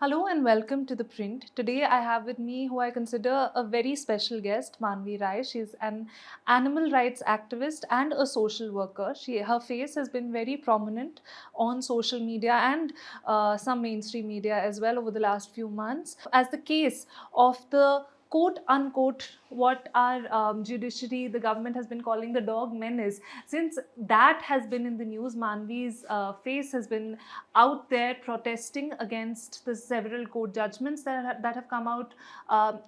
Hello and welcome to The Print. Today I have with me who I consider a very special guest, Manvi Rai. She's an animal rights activist and a social worker. Her face has been very prominent on social media and some mainstream media as well over the last few months. As the case of the quote unquote what our judiciary, the government has been calling the dog menace, since that has been in the news, Manvi's face has been out there protesting against the several court judgments that have come out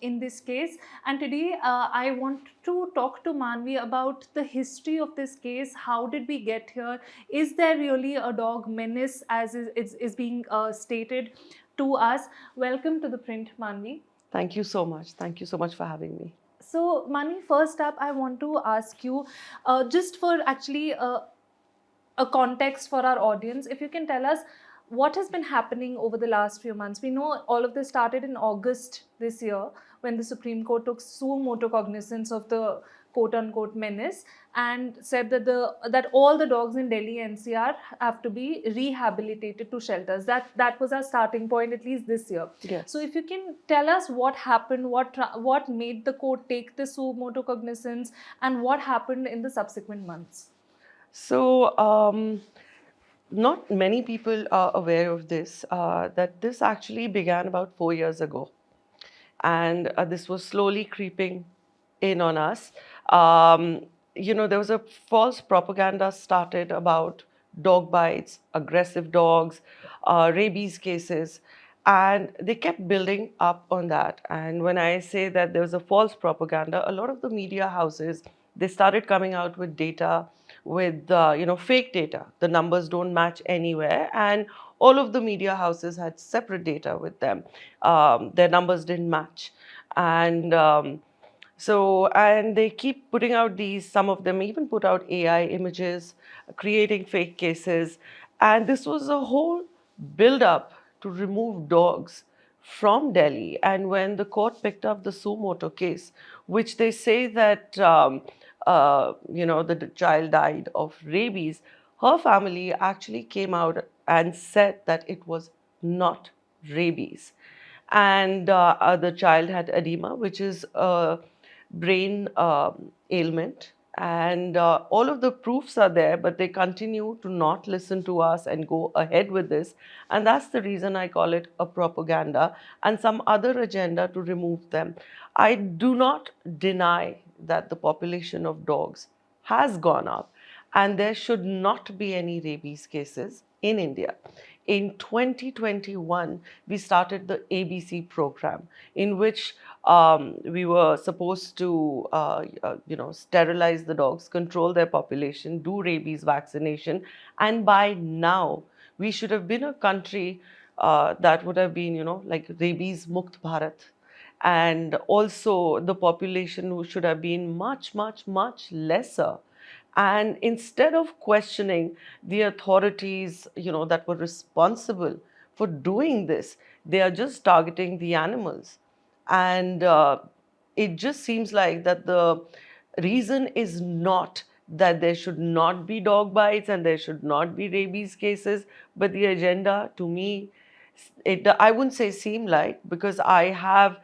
in this case. And today I want to talk to Manvi about the history of this case. How did we get here? Is there really a dog menace as is being stated to us? Welcome to The Print, Manvi. Thank you so much. Thank you so much for having me. So, Mani, first up, I want to ask you, just for actually a context for our audience, if you can tell us what has been happening over the last few months. We know all of this started in August this year when the Supreme Court took suo motu cognizance of the quote unquote menace and said that that all the dogs in Delhi NCR have to be rehabilitated to shelters. That was our starting point, at least this year. Yes. So if you can tell us what happened, what made the court take the suo motu cognizance, and what happened in the subsequent months. So, not many people are aware of this, that this actually began about 4 years ago. And this was slowly creeping in on us. There was a false propaganda started about dog bites, aggressive dogs, rabies cases, and they kept building up on that. And when I say that there was a false propaganda, a lot of the media houses, they started coming out with data, with fake data. The numbers don't match anywhere, and all of the media houses had separate data with them. Their numbers didn't match, and and they keep putting out these. Some of them even put out AI images, creating fake cases, and this was a whole build up to remove dogs from Delhi. And when the court picked up the suo motu case, which they say that the child died of rabies, her family actually came out and said that it was not rabies. And the child had edema, which is a brain ailment. And all of the proofs are there, but they continue to not listen to us and go ahead with this. And that's the reason I call it a propaganda and some other agenda to remove them. I do not deny that the population of dogs has gone up, and there should not be any rabies cases in India. In 2021, we started the ABC program, in which we were supposed to, sterilize the dogs, control their population, do rabies vaccination, and by now we should have been a country that would have been, like rabies mukt Bharat. And also the population should have been much, much, much lesser. And instead of questioning the authorities, that were responsible for doing this, they are just targeting the animals. And it just seems like that the reason is not that there should not be dog bites and there should not be rabies cases, but the agenda, to me, I wouldn't say seem like, because I have,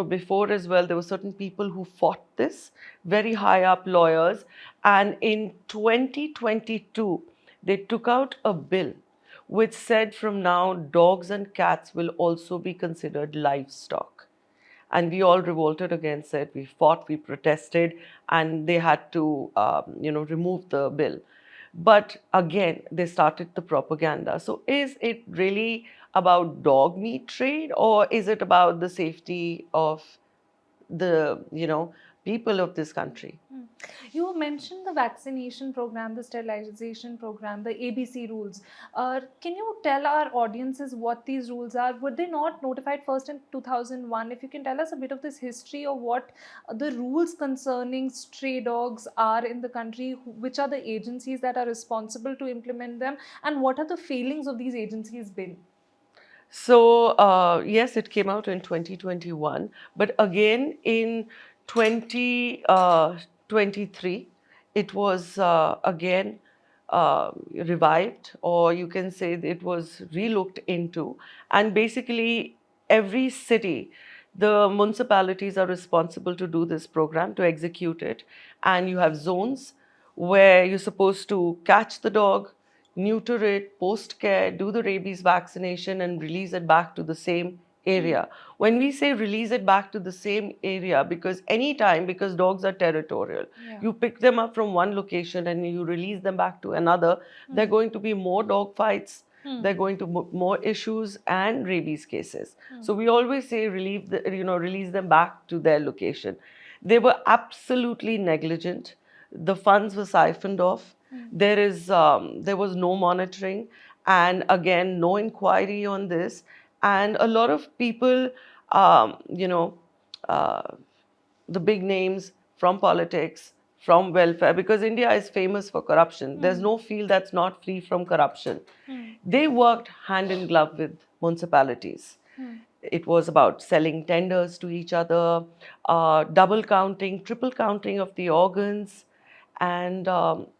before as well, there were certain people who fought this, very high up lawyers. And in 2022, they took out a bill which said from now dogs and cats will also be considered livestock. And we all revolted against it. We fought, we protested, and they had to, remove the bill. But again, they started the propaganda. So is it really about dog meat trade, or is it about the safety of the, people of this country? You mentioned the vaccination program, the sterilization program, the ABC rules. Can you tell our audiences what these rules are? Were they not notified first in 2001? If you can tell us a bit of this history of what the rules concerning stray dogs are in the country, which are the agencies that are responsible to implement them, and what are the failings of these agencies been? So, yes, it came out in 2021, but again in 2023, it was again revived, or you can say that it was relooked into. And basically, every city, the municipalities are responsible to do this program, to execute it. And you have zones where you're supposed to catch the dog, neuter it, post care, do the rabies vaccination, and release it back to the same area. When we say release it back to the same area, because anytime, because dogs are territorial, Yeah. you pick them up from one location and you release them back to another, there are going to be more dog fights, there are going to be more issues and rabies cases. So we always say release them back to their location. They were absolutely negligent. The funds were siphoned off. There was no monitoring, and again, no inquiry on this. And a lot of people, um, you know, uh, the big names from politics, from welfare, because India is famous for corruption. There's no field that's not free from corruption. They worked hand in glove with municipalities. It was about selling tenders to each other, double counting, triple counting of the organs. And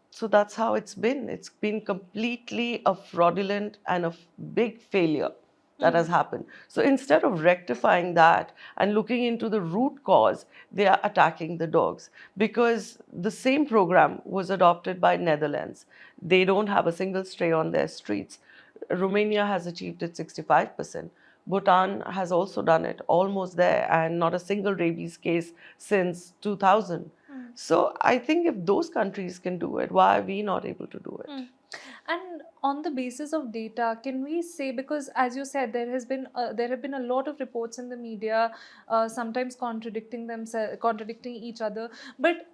so that's how it's been. It's been completely a fraudulent and a big failure that has happened. So instead of rectifying that and looking into the root cause, they are attacking the dogs, because the same program was adopted by Netherlands. They don't have a single stray on their streets. Romania has achieved it 65%. Bhutan has also done it, almost there, and not a single rabies case since 2000. So I think if those countries can do it, why are we not able to do it? And on the basis of data, can we say, because as you said, there have been a lot of reports in the media, sometimes contradicting each other, but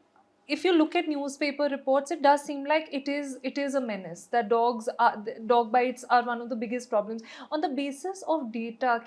if you look at newspaper reports, it does seem like it is a menace. That dog bites are one of the biggest problems. On the basis of data,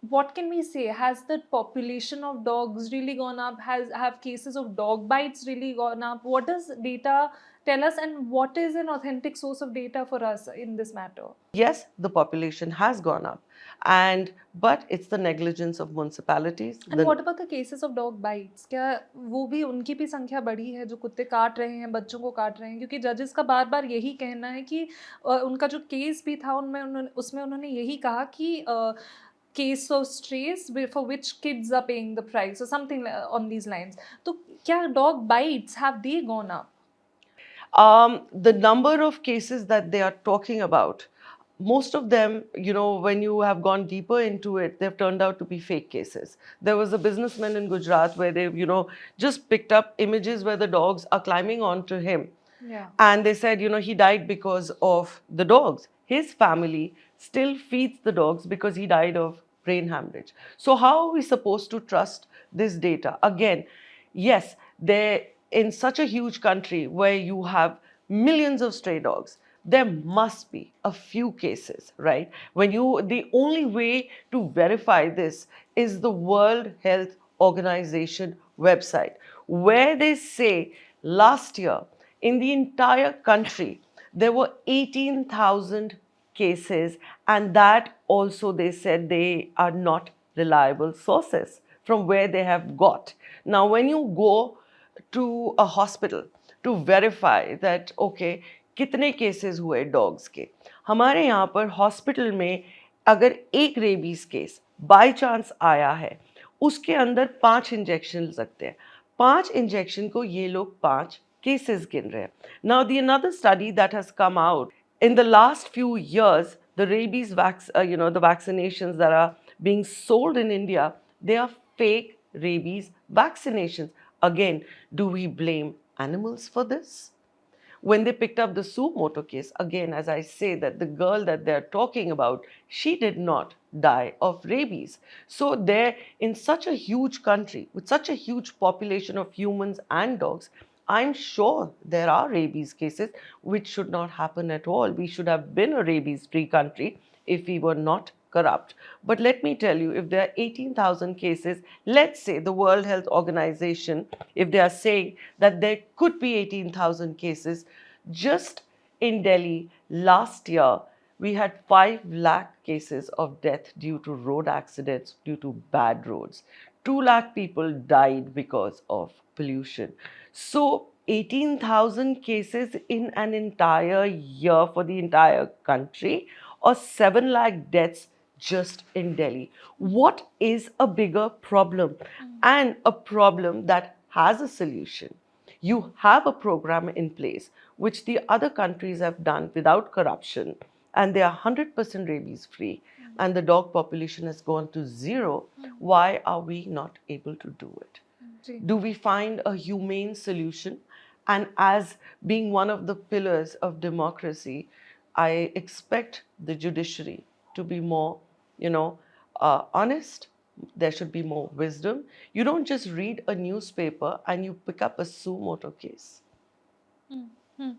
what can we say? Has the population of dogs really gone up? Have cases of dog bites really gone up? What does data tell us, and what is an authentic source of data for us in this matter? Yes, the population has gone up, and but it's the negligence of municipalities. And what about the cases of dog bites? क्या वो भी उनकी भी संख्या बढ़ी है जो कुत्ते काट रहे हैं, बच्चों को काट रहे हैं? क्योंकि जजेस का बार-बार यही कहना है कि उनका जो केस भी था उसमें उन्होंने यही कहा कि case of strays for which kids are paying the price or something on these lines. तो क्या dog bites, have they gone up? The number of cases that they are talking about, most of them, when you have gone deeper into it, they've turned out to be fake cases. There was a businessman in Gujarat where they, just picked up images where the dogs are climbing onto him. Yeah. And they said, he died because of the dogs. His family still feeds the dogs because he died of brain hemorrhage. So how are we supposed to trust this data? Again, yes, in such a huge country where you have millions of stray dogs, there must be a few cases, right? The only way to verify this is the World Health Organization website, where they say last year in the entire country there were 18,000 cases, and that also they said they are not reliable sources from where they have got. Now, when you go to a hospital to verify that, okay, कितने cases हुए dogs के, हमारे यहाँ पर hospital में अगर एक rabies case by chance आया है, उसके अंदर 5 इंजेक्शन लगते हैं. 5 इंजेक्शन को ये लोग 5 cases गिन रहे हैं. Now, another study that has come out in the last few years, the rabies the vaccinations that are being sold in India, they are fake rabies vaccinations. Again, do we blame animals for this? When they picked up the Sumoto case, again, as I say, that the girl that they're talking about, she did not die of rabies. So they're in such a huge country with such a huge population of humans and dogs, I'm sure there are rabies cases, which should not happen at all. We should have been a rabies-free country if we were not corrupt. But let me tell you, if there are 18,000 cases, let's say the World Health Organization, if they are saying that there could be 18,000 cases, just in Delhi last year, we had 5 lakh cases of death due to road accidents, due to bad roads. 2 lakh people died because of pollution. So 18,000 cases in an entire year for the entire country, or 7 lakh deaths just in Delhi. What is a bigger problem? And a problem that has a solution. You have a program in place which the other countries have done without corruption, and they are 100% rabies free, and the dog population has gone to zero. Why are we not able to do it? Ji Do we find a humane solution? And as being one of the pillars of democracy, I expect the judiciary to be more, honest. There should be more wisdom. You don't just read a newspaper and you pick up a suo moto case. हुँ, हुँ।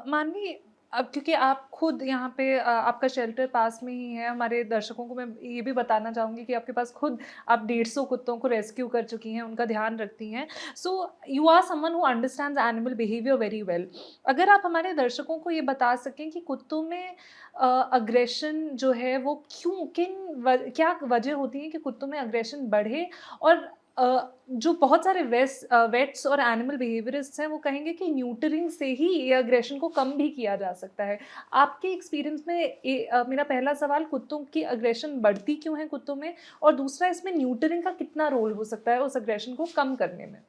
मानवी अब क्योंकि आप खुद यहाँ पे आपका shelter पास में ही है, हमारे दर्शकों को मैं ये भी बताना चाहूँगी कि आपके पास खुद आप 150 कुत्तों को रेस्क्यू कर चुकी हैं, उनका ध्यान रखती हैं। So you are someone who understands animal behaviour very well. अगर आप हमारे दर्शकों को ये बता सकें कि कुत्तों में अग्रेशन जो है वो क्यों क्या वजह होती है कि कुत्तों में अग्रेशन बढ़े और जो बहुत सारे वेट्स और एनिमल बिहेवियरिस्ट्स हैं वो कहेंगे कि न्यूटरिंग से ही ये अग्रेशन को कम भी किया जा सकता है। आपके एक्सपीरियंस में मेरा पहला सवाल कुत्तों की अग्रेशन बढ़ती क्यों है कुत्तों में? और दूसरा इसमें न्यूटरिंग का कितना रोल हो सकता है उस अग्रेशन को कम करने में?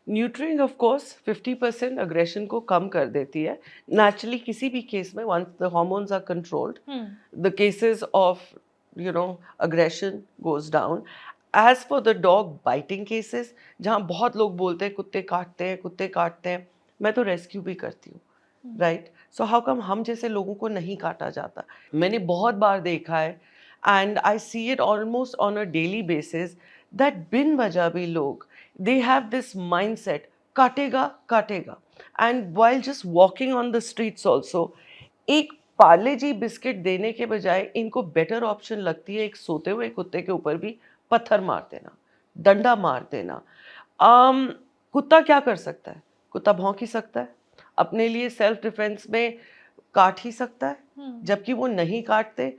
न्यूट्रिंग ऑफ कोर्स 50% अग्रेशन को कम कर देती है नेचुरली किसी भी केस में once the hormones are controlled the cases of aggression goes down. As for the dog biting cases, जहाँ बहुत लोग बोलते हैं कुत्ते काटते हैं, मैं तो रेस्क्यू भी करती हूँ, राइट? सो हाउ कम हम जैसे लोगों को नहीं काटा जाता? मैंने बहुत बार देखा है, and I see it almost on a daily basis, that बिन वजह भी लोग दे हैव दिस माइंडसेट, काटेगा काटेगा, and while just walking on the streets also, एक पार्ले जी बिस्किट देने के बजाय इनको बेटर ऑप्शन लगती है एक सोते हुए कुत्ते के ऊपर भी पत्थर मार देना, डंडा मार देना। कुत्ता क्या कर सकता है? कुत्ता भौंक ही सकता है, अपने लिए सेल्फ डिफेंस में काट ही सकता है, जबकि वो नहीं काटते।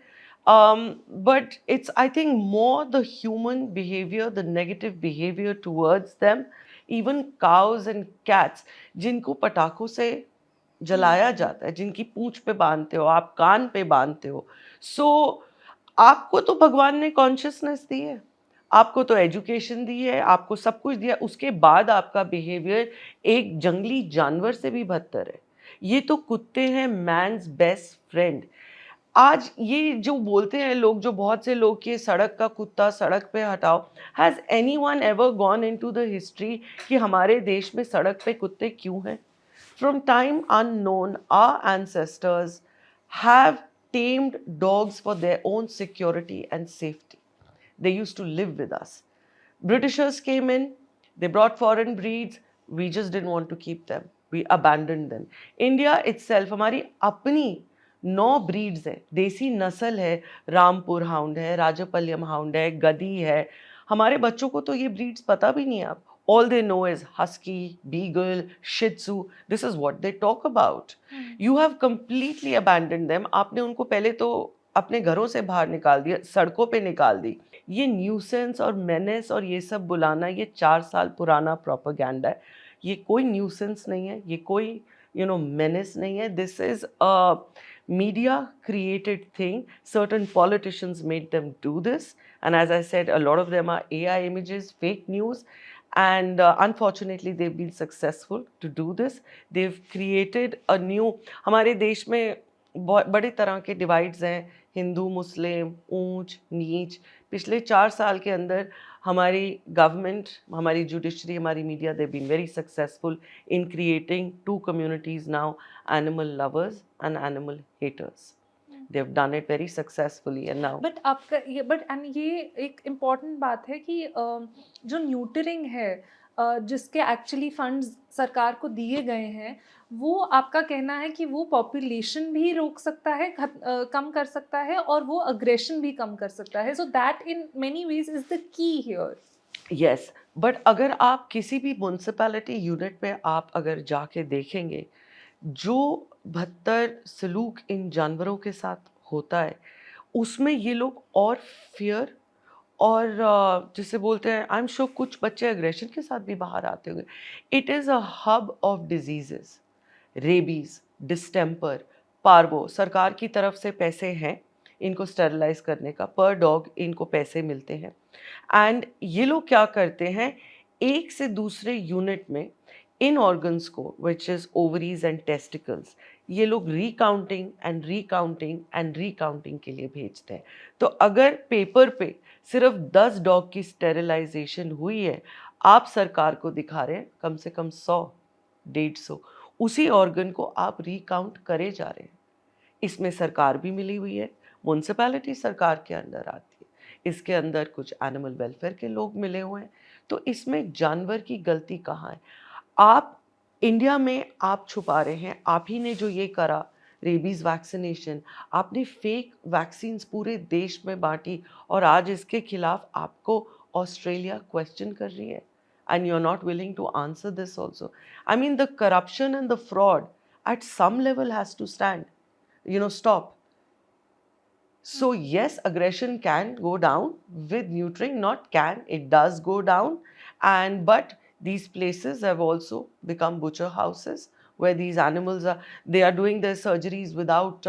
But it's, I think, more the human behavior, the negative behavior towards them. Even cows and cats, जिनको पटाखों से जलाया जाता है, जिनकी पूंछ पे बांधते हो आप, कान पे बांधते हो, सो आपको तो भगवान ने कॉन्शियसनेस दी है, आपको तो एजुकेशन दी है, आपको सब कुछ दिया, उसके बाद आपका बिहेवियर एक जंगली जानवर से भी बदतर है। ये तो कुत्ते हैं मैन्स बेस्ट फ्रेंड। आज ये जो बोलते हैं लोग, जो बहुत से लोग कि सड़क का कुत्ता सड़क पे हटाओ, has anyone ever gone into the history कि हमारे देश में सड़क पे कुत्ते क्यों हैं? From time unknown, our ancestors have tamed dogs for their own security and safety. They used to live with us. Britishers came in, they brought foreign breeds, we just didn't want to keep them. We abandoned them. India itself, हमारी अपनी 9 breeds है, देसी नस्ल है, Rampur hound है, राजापल्यम hound है, गधी है। हमारे बच्चों को तो ये ब्रीड्स पता भी नहीं है। आप all they know is husky, beagle, shih tzu. This is what they talk about. You have completely abandoned them. आपने उनको पहले तो अपने घरों से बाहर निकाल दिया, सड़कों पे निकाल दी। ये न्यूसेंस और मेनेस और ये सब बुलाना, ये 4 साल पुराना प्रोपेगेंडा है। ये कोई न्यूसेंस नहीं है, ये कोई menace नहीं है. This is a media created thing. Certain politicians made them do this, and as I said, a lot of them are AI images, fake news, and unfortunately they've been successful to do this. They've created a new, हमारे देश में बहुत बड़े तरह के divides हैं, हिंदू मुस्लिम, ऊंच नीच। पिछले 4 साल के अंदर हमारी गवर्नमेंट, हमारी जुडिशरी, हमारी media, they've been very successful in creating 2 communities now, animal lovers and animal haters. They've done it very successfully, and now but आपका ये एक इम्पॉर्टेंट बात है कि जो न्यूटरिंग है जिसके एक्चुअली फंड्स सरकार को दिए गए हैं वो आपका कहना है कि वो पॉपुलेशन भी रोक सकता है, कम कर सकता है और वो अग्रेशन भी कम कर सकता है, so that in many ways is the key here. Yes, but अगर आप किसी भी म्यूनसिपैलिटी यूनिट में आप अगर जाके देखेंगे, जो बदतर सलूक इन जानवरों के साथ होता है, उसमें ये लोग और फियर और जिसे बोलते हैं, आई एम श्योर कुछ बच्चे एग्रेशन के साथ भी बाहर आते होंगे. It is a hub of diseases. Rabies, distemper, parvo, सरकार की तरफ से पैसे हैं इनको स्टेरलाइज करने का, पर डॉग इनको पैसे मिलते हैं. एंड ये लोग क्या करते हैं, एक से दूसरे यूनिट में इन ऑर्गन्स को, which is ovaries and testicles, ये लोग recounting and recounting and recounting के लिए भेजते हैं. तो अगर पेपर पे सिर्फ 10 डॉग की स्टेरिलाइजेशन हुई है, आप सरकार को दिखा रहे हैं कम से कम 100, 150, उसी ऑर्गन को आप रिकाउंट करे जा रहे हैं. इसमें सरकार भी मिली हुई है, म्यूनसिपैलिटी सरकार के अंदर आती है, इसके अंदर कुछ एनिमल वेलफेयर के लोग मिले हुए हैं. तो इसमें जानवर की गलती कहाँ है? आप इंडिया में आप छुपा रहे हैं. आप ही ने जो ये करा, रेबीज वैक्सीनेशन, आपने फेक वैक्सीन्स पूरे देश में बांटी, और आज इसके खिलाफ आपको ऑस्ट्रेलिया क्वेश्चन कर रही है. And you're not willing to answer this also. I mean, the corruption and the fraud at some level has to stand, stop. So yes, aggression can go down with neutering, not can, it does go down. And but these places have also become butcher houses where these animals they are doing their surgeries without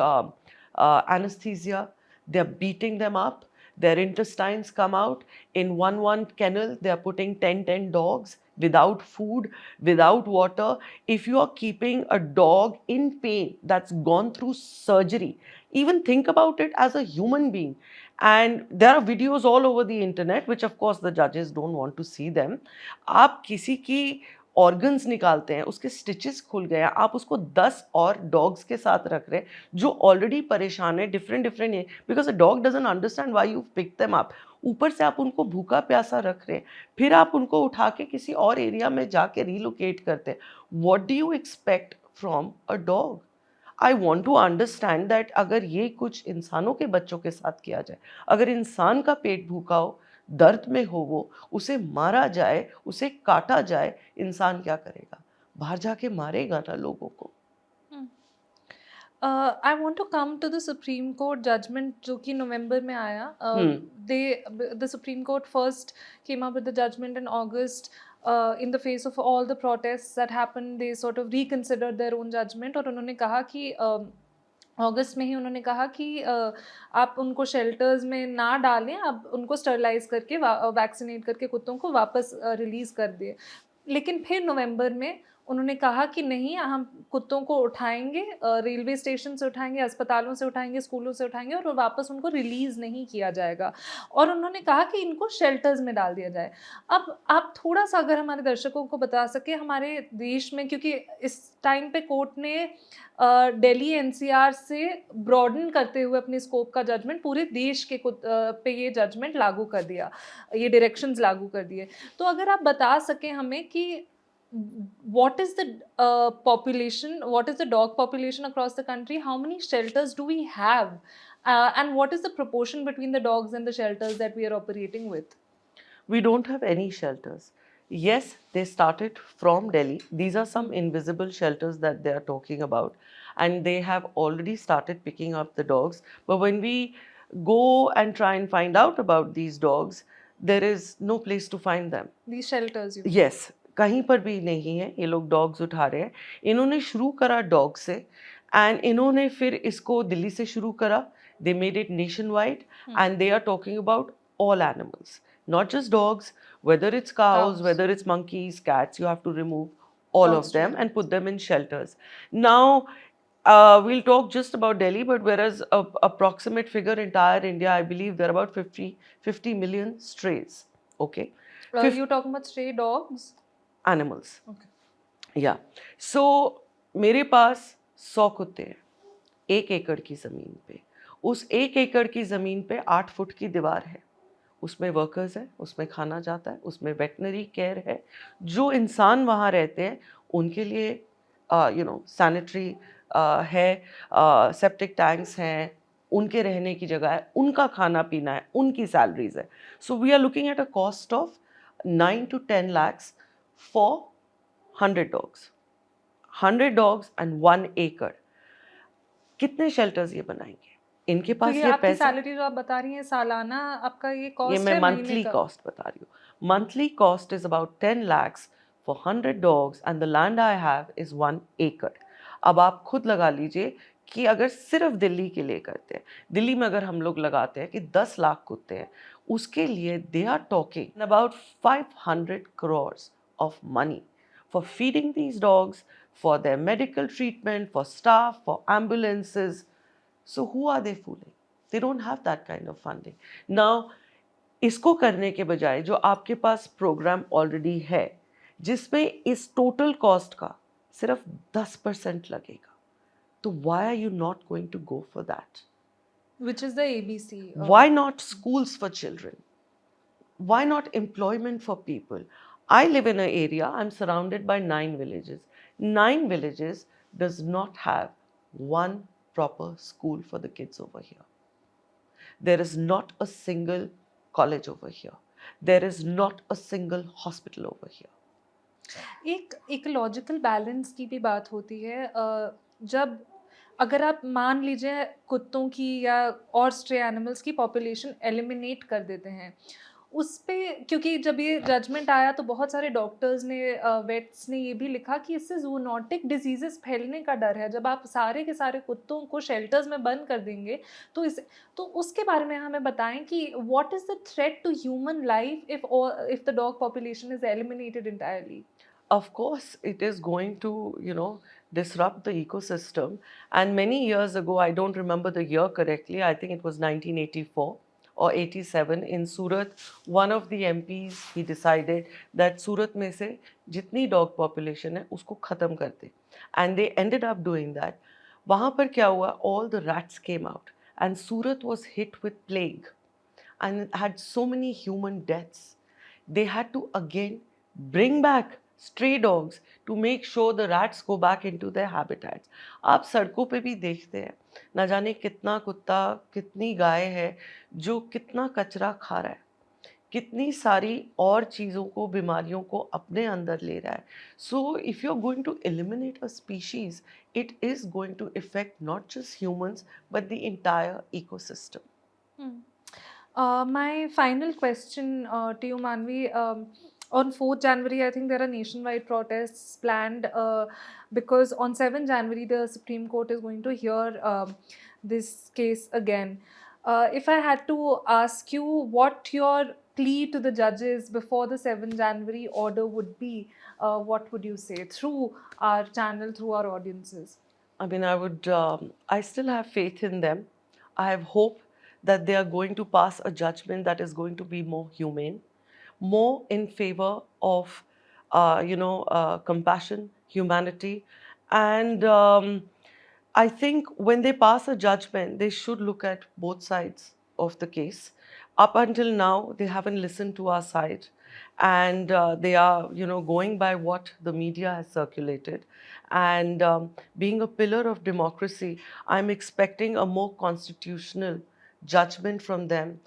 anesthesia. They're beating them up. Their intestines come out. In one kennel, they are putting 10 dogs without food, without water. If you are keeping a dog in pain that's gone through surgery, even think about it as a human being. And there are videos all over the internet, which of course the judges don't want to see them. आप किसी की organs निकालते हैं, उसके stitches खुल गए हैं, आप उसको 10 और डॉग्स के साथ रख रहे हैं जो ऑलरेडी परेशान है, डिफरेंट डिफरेंट है, because a dog doesn't understand why you pick them up. ऊपर से आप उनको भूखा प्यासा रख रहे हैं, फिर आप उनको उठा के किसी और एरिया में जाके रिलोकेट करते हैं. What do you expect from a dog? I want to understand that अगर ये कुछ इंसानों के बच्चों के साथ किया जाए, अगर इंसान का पेट भूखा हो, दर्द में हो, वो उसे मारा जाए, उसे काटा जाए, इंसान क्या करेगा? बाहर जाके मारेगा ना लोगों को. Hmm. I want to come to the Supreme Court judgment जो कि नवंबर में आया. The Supreme Court first came up with the judgment in August. In the face of all the protests that happened, they sort of reconsidered their own judgment और उन्होंने कहा कि अगस्त में ही उन्होंने कहा कि आप उनको शेल्टर्स में ना डालें, आप उनको स्टरलाइज करके वैक्सीनेट करके कुत्तों को वापस रिलीज़ कर दिए. लेकिन फिर नवंबर में उन्होंने कहा कि नहीं, हम कुत्तों को उठाएँगे, रेलवे स्टेशन से उठाएँगे, अस्पतालों से उठाएँगे, स्कूलों से उठाएँगे और वापस उनको रिलीज़ नहीं किया जाएगा. और उन्होंने कहा कि इनको शेल्टर्स में डाल दिया जाए. अब आप थोड़ा-सा अगर हमारे दर्शकों को बता सकें हमारे देश में, क्योंकि इस टाइम पे कोर्ट ने दिल्ली एनसीआर से ब्रॉडन करते हुए अपने स्कोप का जजमेंट पूरे देश के पे ये जजमेंट लागू कर दिया, ये डायरेक्शंस लागू कर दिए. तो अगर आप बता सकें हमें कि what is the population, what is the dog population across the country, how many shelters do we have, and what is the proportion between the dogs and the shelters that we are operating with? We don't have any shelters. Yes, they started from Delhi. These are some invisible shelters that they are talking about, and they have already started picking up the dogs. But when we go and try and find out about these dogs, there is no place to find them. These shelters, you mean? Yes, कहीं पर भी नहीं है. ये लोग dogs उठा रहे हैं. इन्होंने शुरू करा डॉग से, एंड इन्होंने फिर इसको दिल्ली से शुरू करा. They made it nationwide, and they are talking about all animals, not just dogs. Whether it's cows, whether it's monkeys, cats, you have to remove all of them and put them in shelters. Now, we'll talk just about Delhi, but whereas approximate figure entire India, I believe there are about 50 million strays. Okay. You're talking about stray dogs? Animals. Okay. Yeah. So मेरे पास 100 कुत्ते हैं 1 एकड़ की ज़मीन पे. उस 1 एकड़ की ज़मीन पे 8 फुट की दीवार है. उसमें वर्कर्स है, उसमें खाना जाता है, उसमें वेटनरी केयर है. जो इंसान वहाँ रहते हैं उनके लिए सैनिटरी है, सेप्टिक टैंक्स हैं, उनके रहने की जगह है, उनका खाना पीना है, उनकी सैलरीज है. So we are looking at a cost of 9 to 10 lakhs for 100 dogs. 100 dogs and 1 acre. कितने शेल्टर्स ये बनाएंगे? इनके तो पास ये ये आपकी पैसा, सैलरी जो आप बता रही हैं सालाना, आपका ये ये कॉस्ट मैं है महीने मंथली का? कॉस्ट बता रही हूँ। Monthly cost is about 10 lakhs for 100 dogs and the land I have is 1 acre। अब आप खुद लगा लीजिए कि अगर सिर्फ दिल्ली के लिए करते हैं, दिल्ली में अगर हम लोग लगाते हैं कि 10 लाख कुत्ते हैं, उसके लिए they are talking about 500 crores of money for feeding these dogs, for their medical treatment, for staff, for ambulances. So who are they fooling? They don't have that kind of funding. Now, इसको करने के बजाय जो आपके पास programme already है, जिसमें इस total cost का सिर्फ 10% लगेगा, तो why are you not going to go for that? Which is the ABC. Why not schools for children? Why not employment for people? I live in an area, I'm surrounded by 9 villages. 9 villages does not have one proper school for the kids over here. There is not a single college over here. There is not a single hospital over here. एक ecological balance की भी बात होती है, जब अगर आप मान लीजिए कुत्तों की या और स्ट्रे एनिमल्स की पॉपुलेशन एलिमिनेट कर देते हैं, उस पे, क्योंकि जब ये जजमेंट आया तो बहुत सारे डॉक्टर्स ने, वेट्स ने ये भी लिखा कि इससे जूनोटिक डिजीजेस फैलने का डर है। जब आप सारे के सारे कुत्तों को शेल्टर्स में बंद कर देंगे तो इस, तो उसके बारे में हमें बताएं कि what is the threat to human life if the dog population is eliminated entirely? Of course, it is going to, disrupt the ecosystem. And many years ago, I don't remember the year correctly, I think it was 1984 or 87, in Surat, one of the MPs, he decided that Surat में से जितनी dog population है उसको ख़त्म कर दे. And they ended up doing that. वहाँ पर क्या हुआ? All the rats came out and Surat was hit with plague and had so many human deaths. They had to again bring back stray dogs to make sure the rats go back into their habitats. आप सड़कों पे भी देखते हैं, ना जाने कितना कुत्ता, कितनी गाय है जो कितना कचरा खा रहा है, कितनी सारी और चीज़ों को, बीमारियों को अपने अंदर ले रहा है. So if you're going to eliminate a species, it is going to affect not just humans but the entire ecosystem. My final question to you, Manvi. On 4th January, I think there are nationwide protests planned because on 7th January, the Supreme Court is going to hear this case again. If I had to ask you what your plea to the judges before the 7th January order would be, what would you say through our channel, through our audiences? I mean, I still have faith in them. I have hope that they are going to pass a judgment that is going to be more humane, more in favor of, compassion, humanity. And I think when they pass a judgment, they should look at both sides of the case. Up until now, they haven't listened to our side, and they are, going by what the media has circulated. And being a pillar of democracy, I'm expecting a more constitutional judgment from them,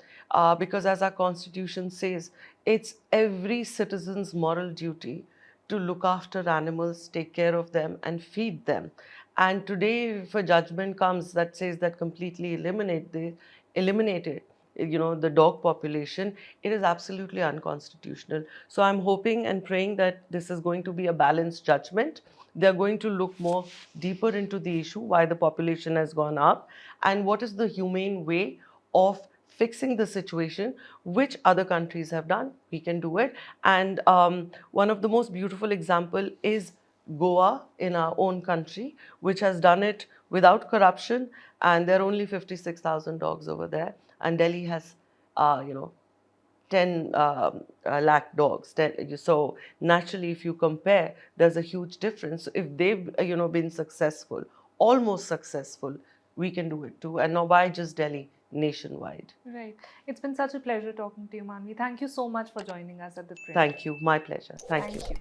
because as our constitution says, it's every citizen's moral duty to look after animals, take care of them, and feed them. And today, if a judgment comes that says that completely eliminate it, the dog population, it is absolutely unconstitutional. So I'm hoping and praying that this is going to be a balanced judgment. They're going to look more deeper into the issue, why the population has gone up, and what is the humane way of fixing the situation, which other countries have done. We can do it. And one of the most beautiful example is Goa in our own country, which has done it without corruption, and there are only 56,000 dogs over there, and Delhi has, 10 lakh dogs. So naturally, if you compare, there's a huge difference. So if they've, been successful, almost successful, we can do it too. And now why just Delhi? Nationwide. Right. It's been such a pleasure talking to you, Manvi. Thank you so much for joining us at the print. Thank you. My pleasure. Thank you. Thank you.